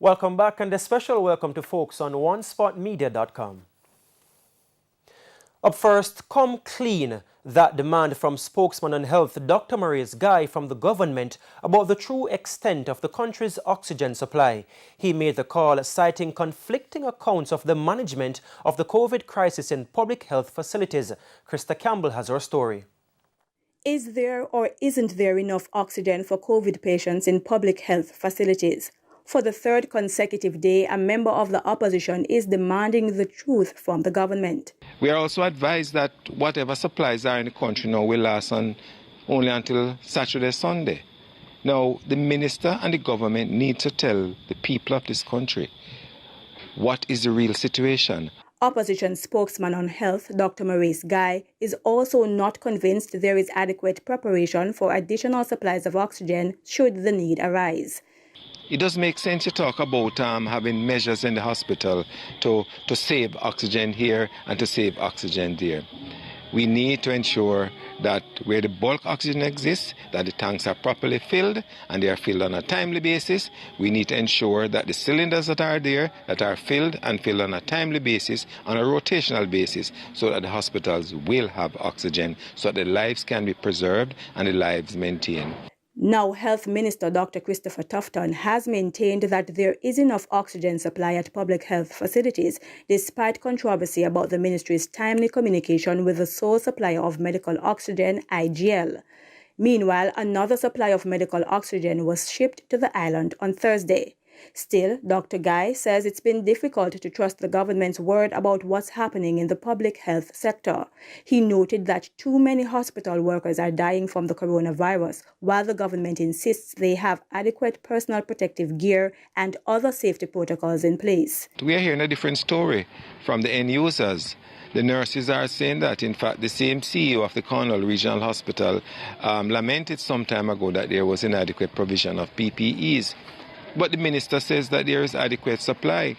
Welcome back and a special welcome to folks on onespotmedia.com. Up first, come clean. That demand from spokesman on health Dr. Maurice Guy from the government about the true extent of the country's oxygen supply. He made the call citing conflicting accounts of the management of the COVID crisis in public health facilities. Krista Campbell has our story. Is there or isn't there enough oxygen for COVID patients in public health facilities? For the third consecutive day, a member of the opposition is demanding the truth from the government. We are also advised that whatever supplies are in the country now will last only until Saturday, Sunday. Now, the minister and the government need to tell the people of this country what is the real situation. Opposition spokesman on health, Dr. Maurice Guy, is also not convinced there is adequate preparation for additional supplies of oxygen should the need arise. It does make sense to talk about having measures in the hospital to save oxygen here and to save oxygen there. We need to ensure that where the bulk oxygen exists, that the tanks are properly filled and they are filled on a timely basis. We need to ensure that the cylinders that are there that are filled and filled on a timely basis, on a rotational basis, so that the hospitals will have oxygen, so that the lives can be preserved and the lives maintained. Now, Health Minister Dr. Christopher Tufton has maintained that there is enough oxygen supply at public health facilities, despite controversy about the ministry's timely communication with the sole supplier of medical oxygen, IGL. Meanwhile, another supply of medical oxygen was shipped to the island on Thursday. Still, Dr. Guy says it's been difficult to trust the government's word about what's happening in the public health sector. He noted that too many hospital workers are dying from the coronavirus, while the government insists they have adequate personal protective gear and other safety protocols in place. We are hearing a different story from the end users. The nurses are saying that, in fact, the same CEO of the Cornwall Regional Hospital lamented some time ago that there was inadequate provision of PPEs. But the minister says that there is adequate supply.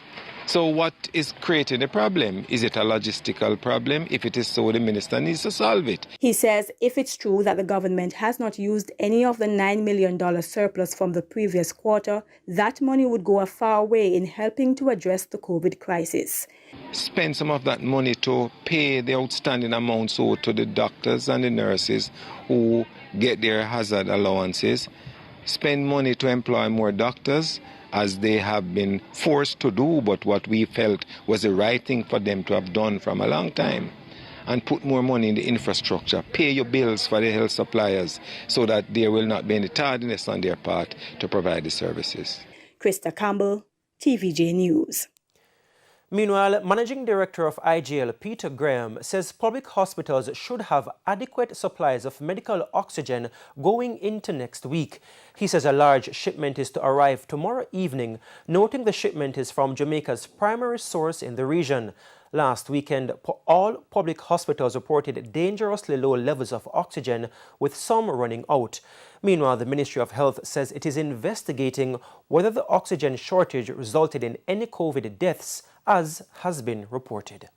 So what is creating the problem? Is it a logistical problem? If it is so, the minister needs to solve it. He says if it's true that the government has not used any of the $9 million surplus from the previous quarter, that money would go a far way in helping to address the COVID crisis. Spend some of that money to pay the outstanding amounts owed to the doctors and the nurses who get their hazard allowances. Spend money to employ more doctors, as they have been forced to do, but what we felt was the right thing for them to have done from a long time. And put more money in the infrastructure, pay your bills for the health suppliers so that there will not be any tardiness on their part to provide the services. Krista Campbell, TVJ News. Meanwhile, Managing Director of IGL, Peter Graham, says public hospitals should have adequate supplies of medical oxygen going into next week. He says a large shipment is to arrive tomorrow evening, noting the shipment is from Jamaica's primary source in the region. Last weekend, all public hospitals reported dangerously low levels of oxygen, with some running out. Meanwhile, the Ministry of Health says it is investigating whether the oxygen shortage resulted in any COVID deaths, as has been reported.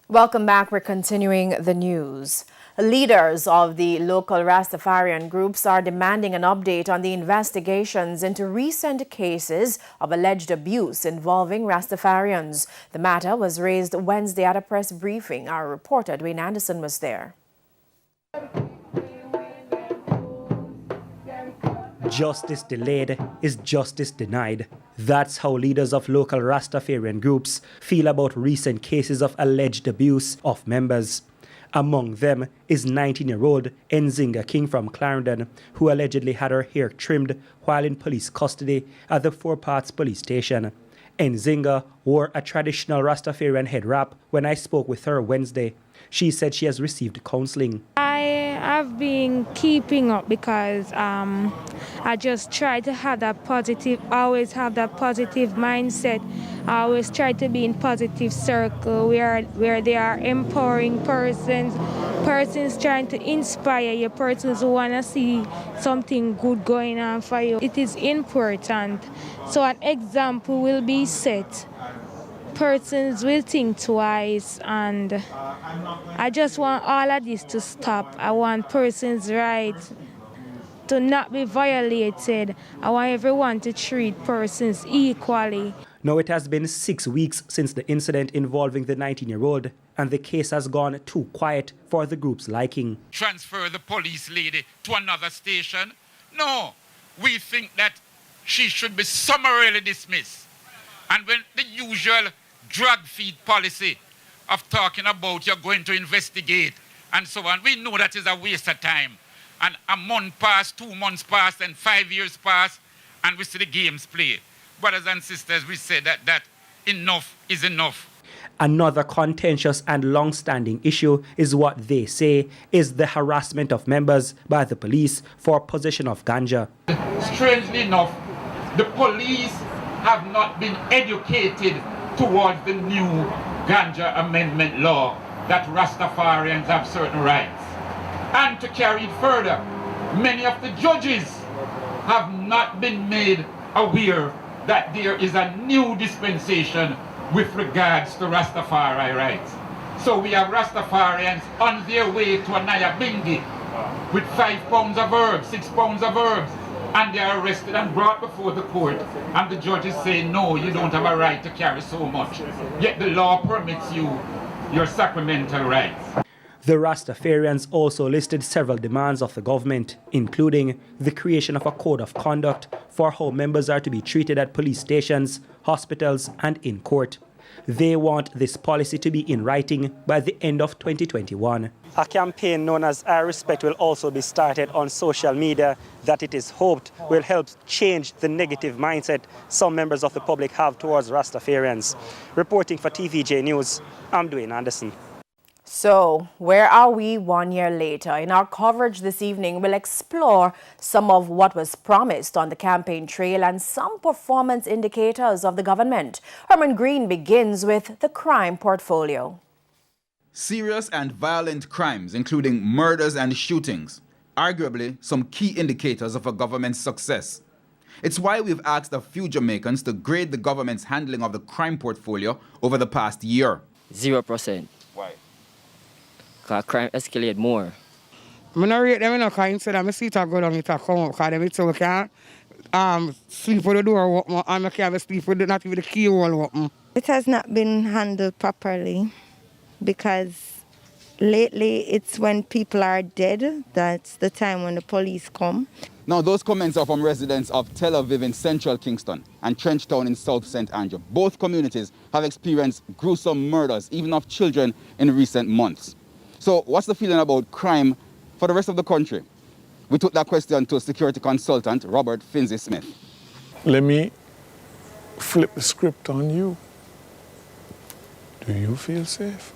Welcome back. We're continuing the news. Leaders of the local Rastafarian groups are demanding an update on the investigations into recent cases of alleged abuse involving Rastafarians. The matter was raised Wednesday at a press briefing. Our reporter, Dwayne Anderson, was there. Justice delayed is justice denied. That's how leaders of local Rastafarian groups feel about recent cases of alleged abuse of members. Among them is 19-year-old Nzinga King from Clarendon, who allegedly had her hair trimmed while in police custody at the Four Parts police station. Nzinga wore a traditional Rastafarian head wrap when I spoke with her Wednesday. She said she has received counseling. I have been keeping up because I just try to have that positive, always have that positive mindset. I always try to be in positive circle where they are empowering persons trying to inspire you, persons who want to see something good going on for you. It is important. So an example will be set. Persons will think twice, and I just want all of this to stop. I want persons' rights to not be violated. I want everyone to treat persons equally. Now it has been 6 weeks since the incident involving the 19-year-old, and the case has gone too quiet for the group's liking. Transfer the police lady to another station? No, we think that she should be summarily dismissed. And when the usual drag feed policy of talking about you're going to investigate and so on, we know that is a waste of time. And a month passed, 2 months passed, and 5 years passed, and we see the games play. Brothers and sisters, we say that enough is enough. Another contentious and long-standing issue is what they say is the harassment of members by the police for possession of ganja. Strangely enough, the police have not been educated towards the new ganja amendment law that Rastafarians have certain rights. And to carry it further, many of the judges have not been made aware that there is a new dispensation with regards to Rastafari rights. So we have Rastafarians on their way to a Nyabingi with 5 pounds of herbs, 6 pounds of herbs, and they are arrested and brought before the court, and the judges say, no, you don't have a right to carry so much. Yet the law permits you your sacramental rights. The Rastafarians also listed several demands of the government, including the creation of a code of conduct for how members are to be treated at police stations, hospitals, and in court. They want this policy to be in writing by the end of 2021. A campaign known as I Respect will also be started on social media that it is hoped will help change the negative mindset some members of the public have towards Rastafarians. Reporting for TVJ News, I'm Dwayne Anderson. So, where are we 1 year later? In our coverage this evening, we'll explore some of what was promised on the campaign trail and some performance indicators of the government. Herman Green begins with the crime portfolio. Serious and violent crimes, including murders and shootings, arguably some key indicators of a government's success. It's why we've asked a few Jamaicans to grade the government's handling of the crime portfolio over the past year. 0%. Why? Because crime escalate more. I don't rate them enough because instead I see it go down, it come up because them so can't sleep with the door open and I can't sleep with not even the keyhole open. It has not been handled properly because lately it's when people are dead, that's the time when the police come. Now, those comments are from residents of Tel Aviv in central Kingston and Trenchtown in South St. Andrew. Both communities have experienced gruesome murders, even of children, in recent months. So what's the feeling about crime for the rest of the country? We took that question to security consultant Robert Finzi-Smith. Let me flip the script on you. Do you feel safe?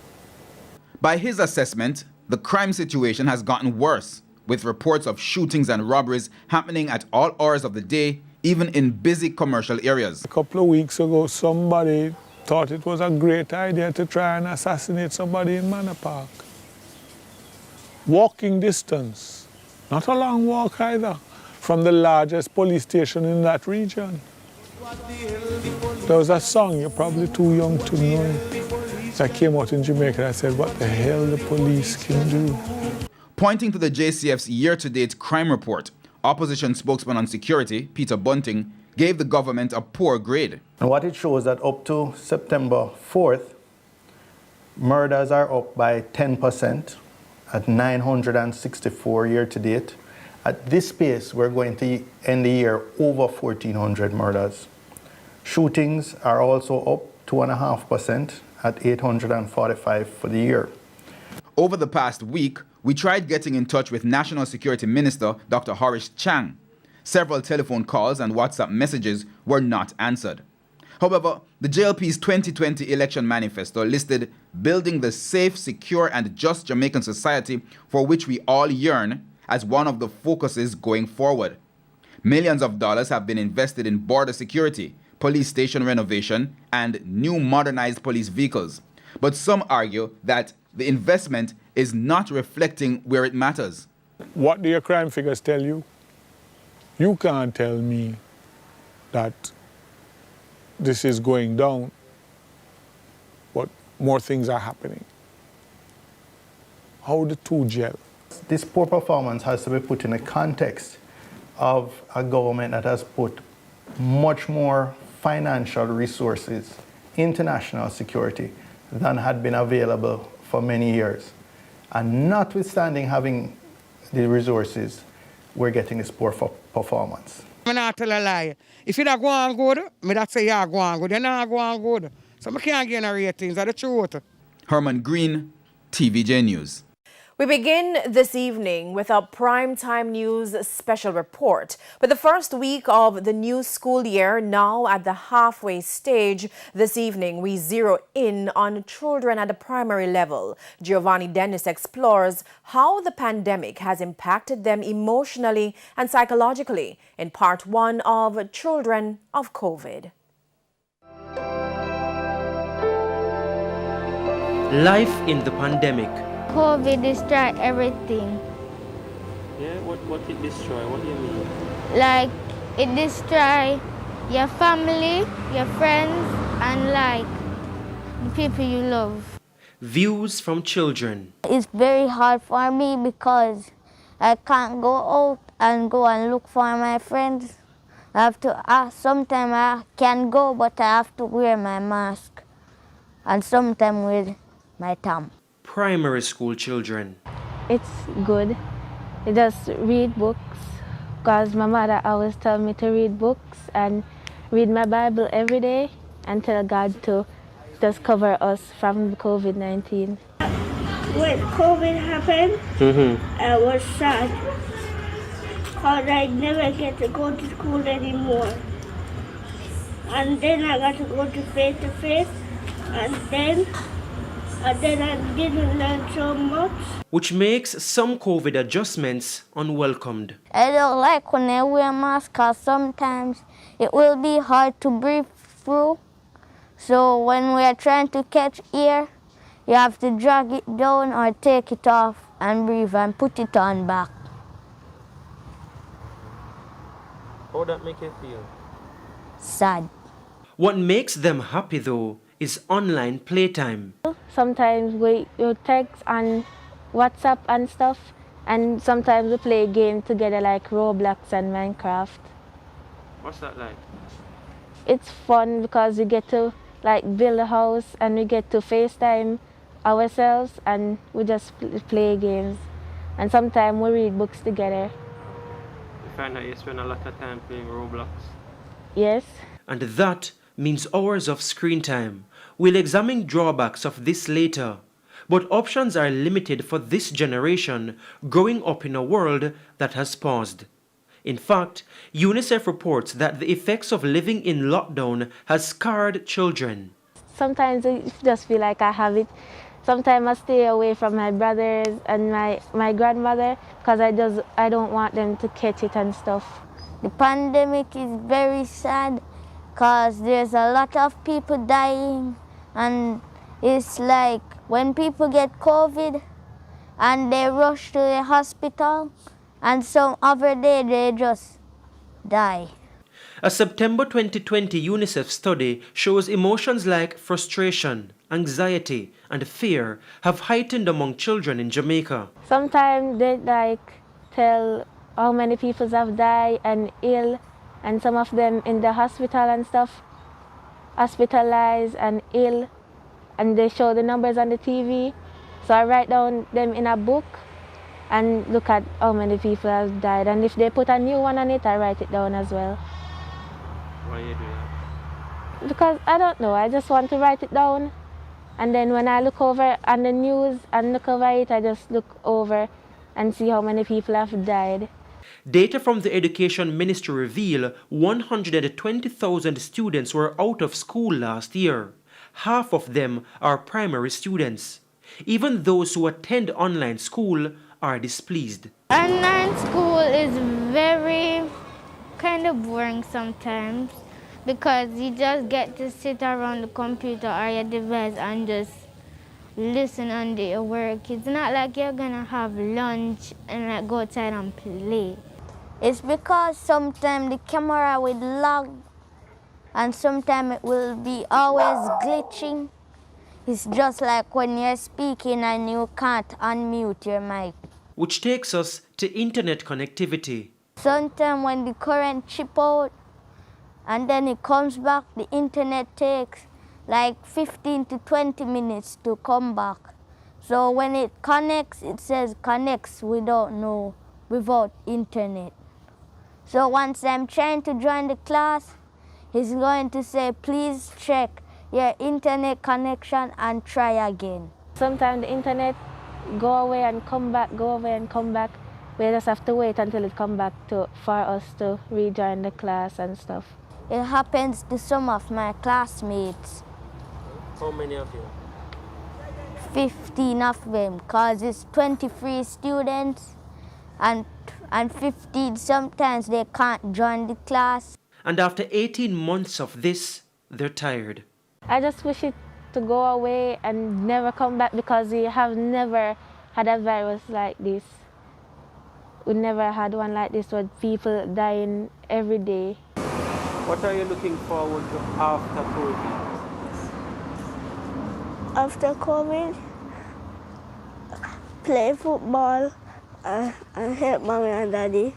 By his assessment, the crime situation has gotten worse, with reports of shootings and robberies happening at all hours of the day, even in busy commercial areas. A couple of weeks ago, somebody thought it was a great idea to try and assassinate somebody in Manor Park. Walking distance, not a long walk either, from the largest police station in that region. There was a song, you're probably too young to know, that came out in Jamaica that said, what the hell the police can do. Pointing to the JCF's year-to-date crime report, opposition spokesman on security, Peter Bunting, gave the government a poor grade. And what it shows that up to September 4th, murders are up by 10%. At 964 year-to-date. At this pace, we're going to end the year over 1,400 murders. Shootings are also up 2.5% at 845 for the year. Over the past week, we tried getting in touch with National Security Minister Dr. Horace Chang. Several telephone calls and WhatsApp messages were not answered. However, the JLP's 2020 election manifesto listed building the safe, secure and just Jamaican society for which we all yearn as one of the focuses going forward. Millions of dollars have been invested in border security, police station renovation and new modernized police vehicles. But some argue that the investment is not reflecting where it matters. What do your crime figures tell you? You can't tell me that this is going down, but more things are happening. How the two gel? This poor performance has to be put in a context of a government that has put much more financial resources into national security than had been available for many years. And notwithstanding having the resources, we're getting this poor performance. I'm not tell a lie. If you don't go on good, me that say you go on good. You not go on good. So I can't gain a ratings. That's the truth. Herman Green, TVJ News. We begin this evening with a primetime news special report. With the first week of the new school year now at the halfway stage, this evening we zero in on children at the primary level. Giovanni Dennis explores how the pandemic has impacted them emotionally and psychologically in part one of Children of COVID. Life in the pandemic. COVID destroyed everything. Yeah, what it destroy? What do you mean? Like, it destroyed your family, your friends, and like, the people you love. Views from children. It's very hard for me because I can't go out and go and look for my friends. I have to ask. Sometimes I can go, but I have to wear my mask. And sometimes with my thumb. Primary school children. It's good. I just read books because my mother always tells me to read books and read my Bible every day and tell God to just cover us from COVID-19. When COVID happened, I was sad because I never get to go to school anymore. And then I got to go to face-to-face, and then I didn't learn so much. Which makes some COVID adjustments unwelcomed. I don't like when I wear a mask because sometimes it will be hard to breathe through. So when we are trying to catch air, you have to drag it down or take it off and breathe and put it on back. How that make you feel? Sad. What makes them happy though is online playtime. Sometimes we text on WhatsApp and stuff, and sometimes we play games together like Roblox and Minecraft. What's that like? It's fun because we get to like build a house and we get to FaceTime ourselves and we just play games. And sometimes we read books together. You find that you spend a lot of time playing Roblox? Yes. And that means hours of screen time. We'll examine drawbacks of this later. But options are limited for this generation growing up in a world that has paused. In fact, UNICEF reports that the effects of living in lockdown has scarred children. Sometimes I just feel like I have it. Sometimes I stay away from my brothers and my grandmother because I don't want them to catch it and stuff. The pandemic is very sad because there's a lot of people dying, and it's like when people get COVID and they rush to the hospital and some other day they just die. A September 2020 UNICEF study shows emotions like frustration, anxiety, and fear have heightened among children in Jamaica. Sometimes they tell how many people have died and ill, and some of them in the hospital and stuff, hospitalized and ill, and they show the numbers on the TV. So I write down them in a book and look at how many people have died. And if they put a new one on it, I write it down as well. Why you do that? Because I don't know, I just want to write it down. And then when I look over on the news and look over it, I just look over and see how many people have died. Data from the Education Ministry reveal 120,000 students were out of school last year. Half of them are primary students. Even those who attend online school are displeased. Online school is very kind of boring sometimes because you just get to sit around the computer or your device and just listen and do your work. It's not like you're gonna have lunch and like go outside and play. It's because sometimes the camera will lag and sometimes it will be always glitching. It's just like when you're speaking and you can't unmute your mic. Which takes us to internet connectivity. Sometimes when the current chip out and then it comes back, the internet takes like 15 to 20 minutes to come back. So when it connects, it says connects without internet. So once I'm trying to join the class, he's going to say, please check your internet connection and try again. Sometimes the internet go away and come back, go away and come back. We just have to wait until it comes back for us to rejoin the class and stuff. It happens to some of my classmates. How many of you? 15 of them, because it's 23 students and 15, sometimes they can't join the class. And after 18 months of this, they're tired. I just wish it to go away and never come back, because we have never had a virus like this. We never had one like this with people dying every day. What are you looking forward to after COVID? After COVID, play football and help mommy and daddy.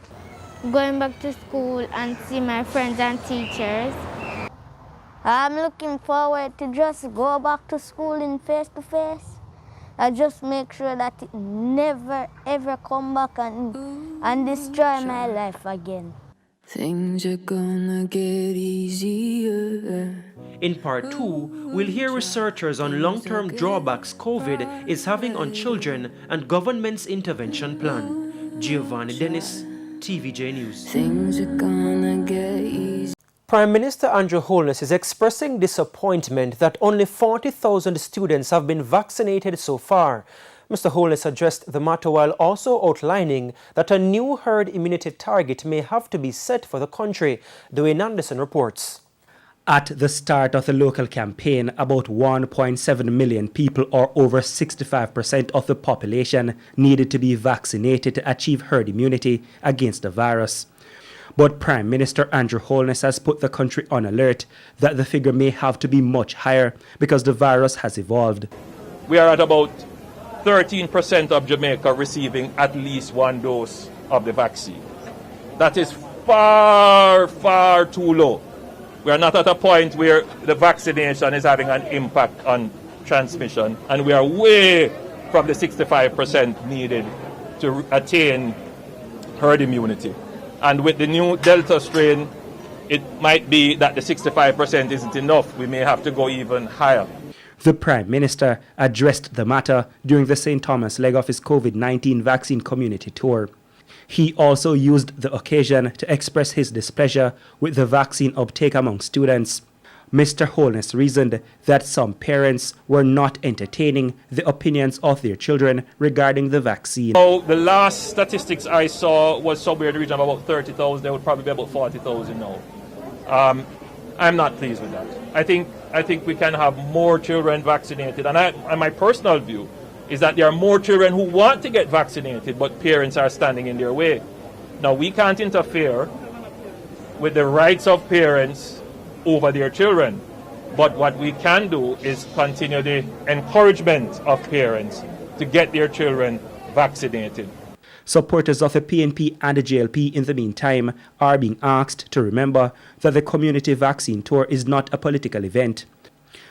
Going back to school and see my friends and teachers. I'm looking forward to just go back to school in face-to-face. I just make sure that it never ever come back and destroy my life again. Things are gonna get easier. In part 2, we'll hear researchers on long-term drawbacks COVID is having on children and government's intervention plan. Giovanni Dennis, TVJ News. Things are gonna get easier. Prime Minister Andrew Holness is expressing disappointment that only 40,000 students have been vaccinated so far. Mr. Holness addressed the matter while also outlining that a new herd immunity target may have to be set for the country. Dwayne Anderson reports. At the start of the local campaign, about 1.7 million people, or over 65% of the population, needed to be vaccinated to achieve herd immunity against the virus. But Prime Minister Andrew Holness has put the country on alert that the figure may have to be much higher because the virus has evolved. We are at about 13% of Jamaica receiving at least one dose of the vaccine. That is far, far too low. We are not at a point where the vaccination is having an impact on transmission, and we are way from the 65% needed to attain herd immunity. And with the new Delta strain, it might be that the 65% isn't enough. We may have to go even higher. The Prime Minister addressed the matter during the St. Thomas leg of his COVID-19 vaccine community tour. He also used the occasion to express his displeasure with the vaccine uptake among students. Mr. Holness reasoned that some parents were not entertaining the opinions of their children regarding the vaccine. So the last statistics I saw was somewhere in the region of about 30,000. There would probably be about 40,000 now. I'm not pleased with that. I think we can have more children vaccinated. And my personal view is that there are more children who want to get vaccinated, but parents are standing in their way. Now, we can't interfere with the rights of parents over their children. But what we can do is continue the encouragement of parents to get their children vaccinated. Supporters of the PNP and the JLP in the meantime are being asked to remember that the community vaccine tour is not a political event.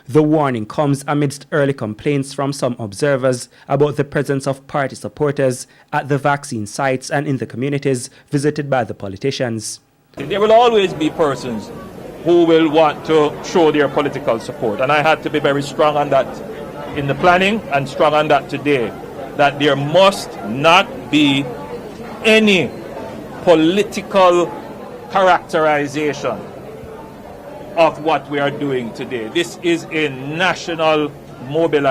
The warning comes amidst early complaints from some observers about the presence of party supporters at the vaccine sites and in the communities visited by the politicians. There will always be persons who will want to show their political support. And I had to be very strong on that in the planning and strong on that today, that there must not be any political characterization of what we are doing today. This is a national mobilization.